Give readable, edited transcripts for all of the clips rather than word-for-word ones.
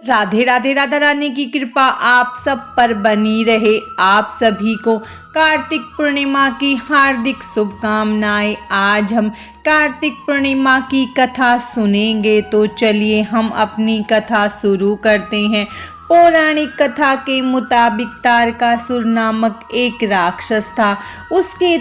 राधे राधे। राधा रानी की कृपा आप सब पर बनी रहे। आप सभी को कार्तिक पूर्णिमा की हार्दिक शुभकामनाएं। आज हम कार्तिक पूर्णिमा की कथा सुनेंगे, तो चलिए हम अपनी कथा शुरू करते हैं। पौराणिक कथा के मुताबिक तारकासुर नामक एक राक्षस था। उसके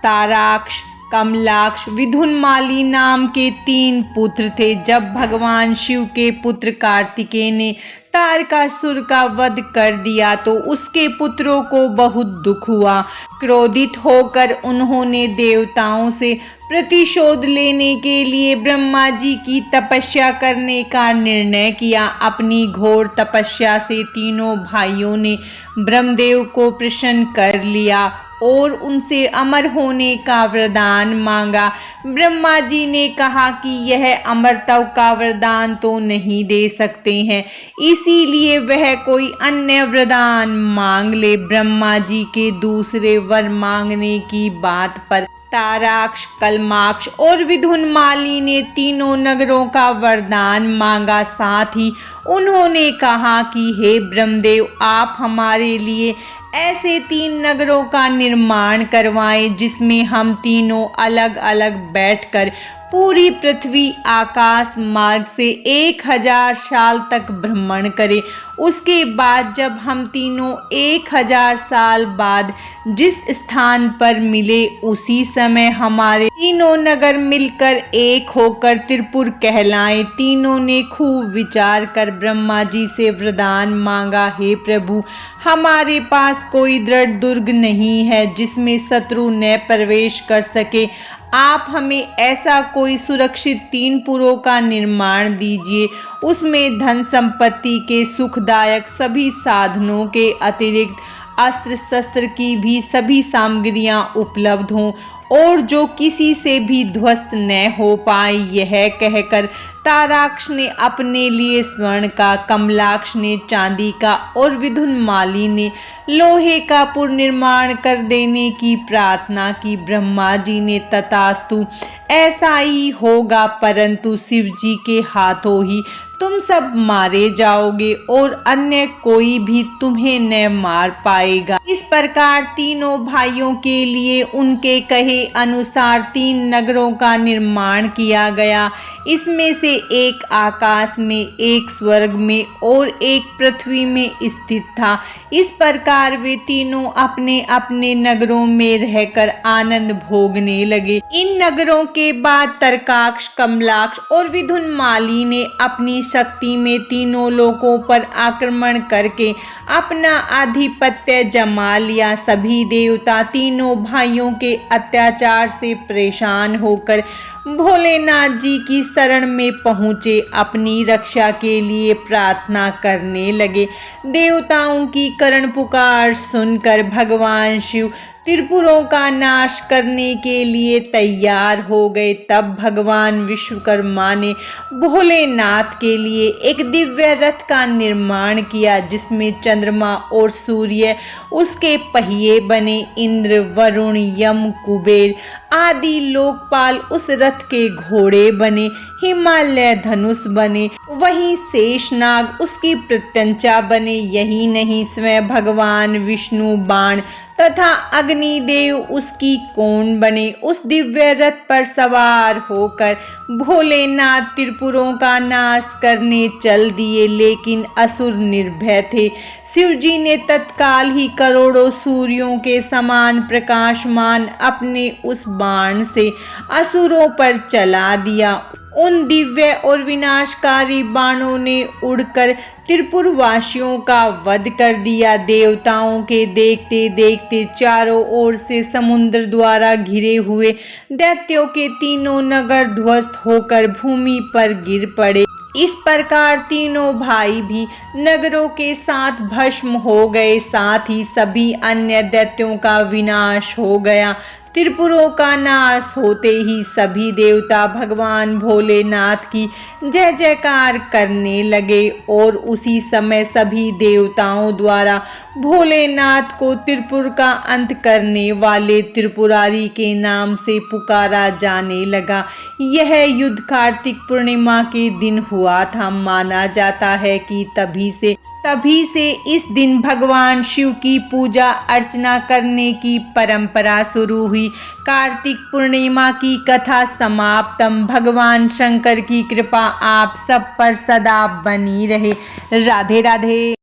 ताराक्ष, कमलाक्ष, विधुनमाली नाम के 3 पुत्र थे। जब भगवान शिव के पुत्र कार्तिकेय ने तारकासुर का वध कर दिया तो उसके पुत्रों को बहुत दुख हुआ। क्रोधित होकर उन्होंने देवताओं से प्रतिशोध लेने के लिए ब्रह्मा जी की तपस्या करने का निर्णय किया। अपनी घोर तपस्या से तीनों भाइयों ने ब्रह्मदेव को प्रसन्न कर लिया और उनसे अमर होने का वरदान मांगा। ब्रह्मा जी ने कहा कि यह अमरत्व का वरदान तो नहीं दे सकते हैं, इसीलिए वह कोई अन्य वरदान मांग ले। ब्रह्मा जी के दूसरे वर मांगने की बात पर ताराक्ष, कलमाक्ष और विधुनमाली ने तीनों नगरों का वरदान मांगा। साथ ही उन्होंने कहा कि हे ब्रह्मदेव, आप हमारे लिए ऐसे 3 नगरों का निर्माण करवाएं जिसमें हम तीनों अलग अलग बैठकर पूरी पृथ्वी आकाश मार्ग से 1000 साल तक भ्रमण करें। उसके बाद जब हम तीनों 1000 साल बाद जिस स्थान पर मिले उसी समय हमारे तीनों नगर मिलकर एक होकर त्रिपुर कहलाएं। तीनों ने खूब विचार कर ब्रह्मा जी से वरदान मांगा। हे प्रभु, हमारे पास कोई दृढ़ दुर्ग नहीं है जिसमें शत्रु न प्रवेश कर सके। आप हमें ऐसा कोई सुरक्षित 3 पुरों का निर्माण दीजिए, उसमें धन संपत्ति के सुखदायक सभी साधनों के अतिरिक्त अस्त्र शस्त्र की भी सभी सामग्रियां उपलब्ध हों और जो किसी से भी ध्वस्त न हो पाए। यह कहकर ताराक्ष ने अपने लिए स्वर्ण का, कमलाक्ष ने चांदी का और विधुनमाली ने लोहे का पुर निर्माण कर देने की प्रार्थना की। ब्रह्मा जी ने तथास्तु ऐसा ही होगा, परंतु शिव जी के हाथों ही तुम सब मारे जाओगे और अन्य कोई भी तुम्हें न मार पाएगा। इस प्रकार तीनों भाइयों के लिए उनके कहे अनुसार 3 नगरों का निर्माण किया गया। इसमें से एक आकाश में, एक स्वर्ग में और एक पृथ्वी में स्थित था। इस प्रकार वे तीनों अपने अपने नगरों में रहकर आनंद भोगने लगे। इन नगरों के बाद तारकाक्ष, कमलाक्ष और विधुनमाली ने अपनी शक्ति में तीनों लोकों पर आक्रमण करके अपना आधिपत्य जमा लिया। सभी देवता तीनों भाइयों के अत्याचार से परेशान होकर भोलेनाथ जी की शरण में पहुँचे। अपनी रक्षा के लिए प्रार्थना करने लगे। देवताओं की करण पुकार सुनकर भगवान शिव त्रिपुरों का नाश करने के लिए तैयार हो गए। तब भगवान विश्वकर्मा ने भोलेनाथ के लिए एक दिव्य रथ का निर्माण किया जिसमें चंद्रमा और सूर्य उसके पहिए बने। इंद्र, वरुण, यम, कुबेर आदि लोकपाल उस रथ के घोड़े बने। हिमालय धनुष बने, वहीं शेषनाग उसकी प्रत्यंचा बने। यही नहीं, स्वयं भगवान विष्णु बाण तथा अग्निदेव उसकी कोण बने। उस दिव्य रथ पर सवार होकर भोलेनाथ त्रिपुरों का नाश करने चल दिए, लेकिन असुर निर्भय थे। शिवजी ने तत्काल ही करोड़ों सूर्यों के समान प्रकाशमान अपने उस बाण से असुरों पर चला दिया। उन दिव्य और विनाशकारी बाणों ने उड़कर त्रिपुरवासियों का वध कर दिया। देवताओं के देखते देखते चारों ओर से समुद्र द्वारा घिरे हुए दैत्यों के तीनों नगर ध्वस्त होकर भूमि पर गिर पड़े। इस प्रकार तीनों भाई भी नगरों के साथ भस्म हो गए। साथ ही सभी अन्य दैत्यों का विनाश हो गया। त्रिपुरों का नाश होते ही सभी देवता भगवान भोलेनाथ की जय जयकार करने लगे और उसी समय सभी देवताओं द्वारा भोलेनाथ को त्रिपुर का अंत करने वाले त्रिपुरारी के नाम से पुकारा जाने लगा। यह युद्ध कार्तिक पूर्णिमा के दिन हुआ था। माना जाता है कि तभी से इस दिन भगवान शिव की पूजा अर्चना करने की परंपरा शुरू हुई। कार्तिक पूर्णिमा की कथा समाप्तम। भगवान शंकर की कृपा आप सब पर सदा बनी रहे। राधे राधे।